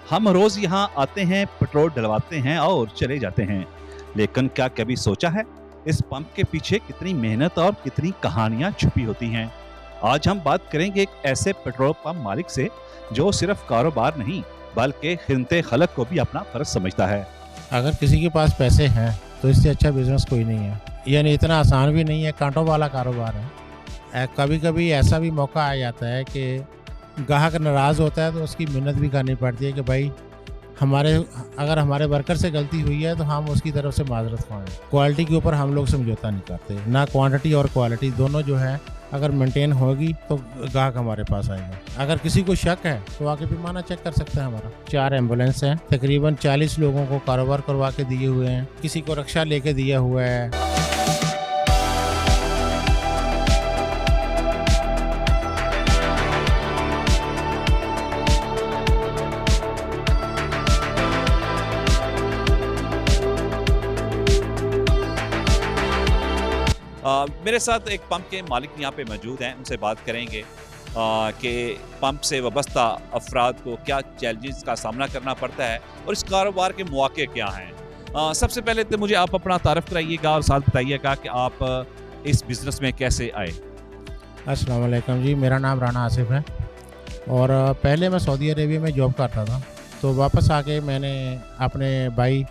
हम रोज यहाँ आते हैं, पेट्रोल डलवाते हैं और चले जाते हैं, लेकिन क्या कभी सोचा है इस पंप के पीछे कितनी मेहनत और कितनी कहानियां छुपी होती हैं। आज हम बात करेंगे एक ऐसे पेट्रोल पंप मालिक से जो सिर्फ कारोबार नहीं बल्कि खिदमत खलक को भी अपना फर्ज समझता है। अगर किसी के पास पैसे हैं तो इससे अच्छा बिजनेस कोई नहीं है, यानी इतना आसान भी नहीं है, कांटों वाला कारोबार है। कभी कभी ऐसा भी मौका आ जाता है कि ग्राहक नाराज़ होता है तो उसकी मिन्नत भी करनी पड़ती है कि भाई अगर हमारे वर्कर से गलती हुई है तो हम उसकी तरफ से माजरत ख्वाहें। क्वालिटी के ऊपर हम लोग समझौता नहीं करते, ना क्वांटिटी और क्वालिटी दोनों जो है अगर मेंटेन होगी तो ग्राहक हमारे पास आएगा। अगर किसी को शक है तो आके पैमाना चेक कर सकते हैं। हमारा 4 एम्बुलेंस हैं, तकरीबन 40 लोगों को कारोबार करवा के दिए हुए हैं, किसी को रक्षा लेके दिया हुआ है। मेरे साथ एक पंप के मालिक यहाँ पे मौजूद हैं, उनसे बात करेंगे कि पंप से वाबस्ता अफराद को क्या चैलेंजेस का सामना करना पड़ता है और इस कारोबार के मौके क्या हैं। सबसे पहले तो मुझे आप अपना तारफ़ कराइएगा और साथ बताइएगा कि आप इस बिज़नेस में कैसे आए। अस्सलाम वालेकुम जी, मेरा नाम राना आसिफ है और पहले मैं सऊदी अरेबिया में जॉब करता था, तो वापस आके मैंने अपने भाई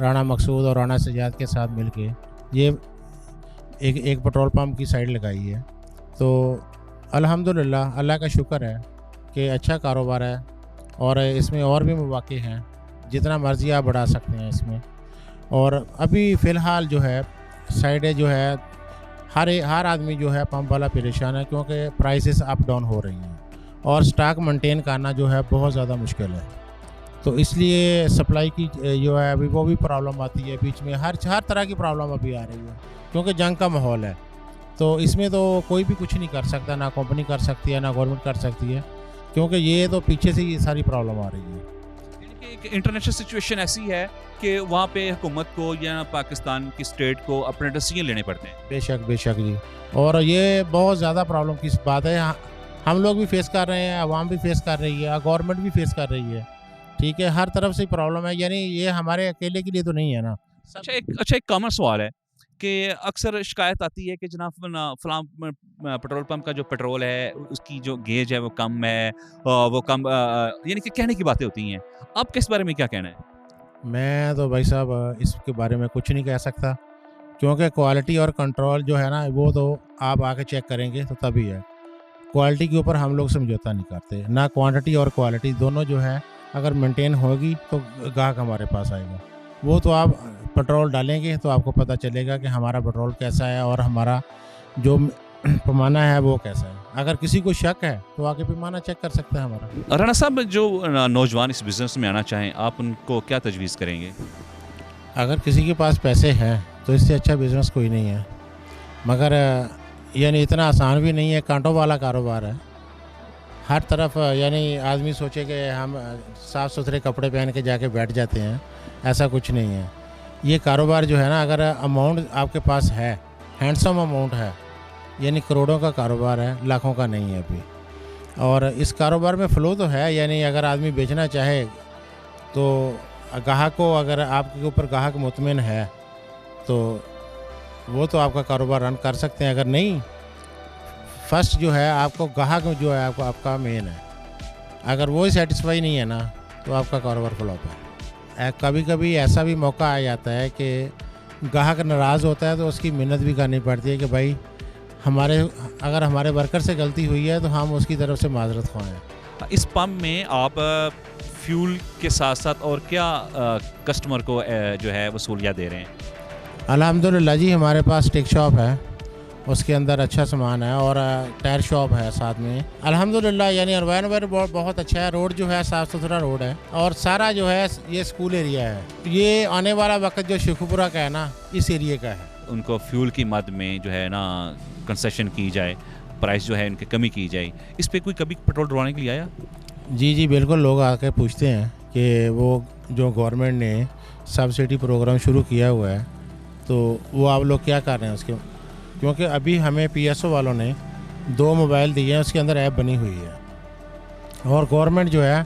राना मकसूद और राना सजाद के साथ मिलके ये एक पेट्रोल पंप की साइड लगाई है। तो अल्हम्दुलिल्लाह अल्लाह का शुक्र है कि अच्छा कारोबार है और इसमें और भी मौके हैं, जितना मर्ज़ी आप बढ़ा सकते हैं इसमें। और अभी फ़िलहाल जो है साइडें जो है हर आदमी जो है पंप वाला परेशान है, क्योंकि प्राइसेस अप डाउन हो रही हैं और स्टॉक मेंटेन करना जो है बहुत ज़्यादा मुश्किल है। तो इसलिए सप्लाई की जो है अभी वो भी प्रॉब्लम आती है बीच में, हर तरह की प्रॉब्लम अभी आ रही है, क्योंकि जंग का माहौल है। तो इसमें तो कोई भी कुछ नहीं कर सकता, ना कंपनी कर सकती है ना गवर्नमेंट कर सकती है, क्योंकि ये तो पीछे से ये सारी प्रॉब्लम आ रही है। एक इंटरनेशनल सिचुएशन ऐसी है कि वहाँ पे हुकूमत को या पाकिस्तान की स्टेट को अपने डिसीजन लेने पड़ते हैं। बेशक जी, और ये बहुत ज़्यादा प्रॉब्लम की बात है। हम लोग भी फेस कर रहे हैं, आवाम भी फेस कर रही है, गवर्नमेंट भी फेस कर रही है। ठीक है, हर तरफ से प्रॉब्लम है, यानी ये हमारे अकेले के लिए तो नहीं है ना। एक कॉमन सवाल है कि अक्सर शिकायत आती है कि जनाब फलां पेट्रोल पंप का जो पेट्रोल है उसकी जो गेज है वो कम है, वो कम यानी कि कहने की बातें होती हैं। आपके इस बारे में क्या कहना है? मैं तो भाई साहब इसके बारे में कुछ नहीं कह सकता, क्योंकि क्वालिटी और कंट्रोल जो है ना वो तो आप आके चेक करेंगे तो तभी है। क्वालिटी के ऊपर हम लोग समझौता नहीं करते, ना क्वांटिटी और क्वालिटी दोनों जो है अगर मेंटेन होगी तो ग्राहक हमारे पास आएगा। वो तो आप पेट्रोल डालेंगे तो आपको पता चलेगा कि हमारा पेट्रोल कैसा है और हमारा जो पैमाना है वो कैसा है। अगर किसी को शक है तो आके पैमाना चेक कर सकते हैं हमारा। राणा साहब, जो नौजवान इस बिज़नेस में आना चाहें, आप उनको क्या तजवीज़ करेंगे? अगर किसी के पास पैसे हैं तो इससे अच्छा बिज़नेस कोई नहीं है, मगर यानी इतना आसान भी नहीं है, कांटों वाला कारोबार है। हर तरफ यानी आदमी सोचे कि हम साफ़ सुथरे कपड़े पहन के जाके बैठ जाते हैं, ऐसा कुछ नहीं है। ये कारोबार जो है ना, अगर अमाउंट आपके पास है, हैंडसम अमाउंट है, यानी करोड़ों का कारोबार है, लाखों का नहीं है अभी। और इस कारोबार में फ़्लो तो है, यानी अगर आदमी बेचना चाहे तो ग्राहक को, अगर आपके ऊपर ग्राहक मुतमिन है तो वो तो आपका कारोबार रन कर सकते हैं। अगर नहीं, फर्स्ट जो है आपको ग्राहक जो है आपका मेन है, अगर वो ही सेटिस्फाई नहीं है ना तो आपका कारोबार फ्लॉप है। कभी कभी ऐसा भी मौका आ जाता है कि ग्राहक नाराज़ होता है तो उसकी मिन्नत भी करनी पड़ती है कि भाई अगर हमारे वर्कर से गलती हुई है तो हम उसकी तरफ से माजरत ख्वाहें। इस पंप में आप फ्यूल के साथ साथ और क्या कस्टमर को जो है वसूलियात दे रहे हैं? अल्हम्दुलिल्लाह जी, हमारे पास टेक शॉप है, उसके अंदर अच्छा सामान है और टायर शॉप है साथ में। अल्हम्दुलिल्लाह यानी एनवायरनमेंट बहुत अच्छा है, रोड जो है साफ़ सुथरा रोड है और सारा जो है ये स्कूल एरिया है। ये आने वाला वक्त जो शेखुपुरा का है ना, इस एरिया का है। उनको फ्यूल की मद में जो है ना कंसेशन की जाए, प्राइस जो है उनकी कमी की जाए, इस पे कोई कभी पेट्रोल डलवाने के लिए आया? जी बिल्कुल, लोग आके पूछते हैं कि वो जो गवर्नमेंट ने सब्सिडी प्रोग्राम शुरू किया हुआ है तो वो आप लोग क्या कर रहे हैं उसके, क्योंकि अभी हमें PSO वालों ने 2 मोबाइल दिए हैं, उसके अंदर ऐप बनी हुई है और गवर्नमेंट जो है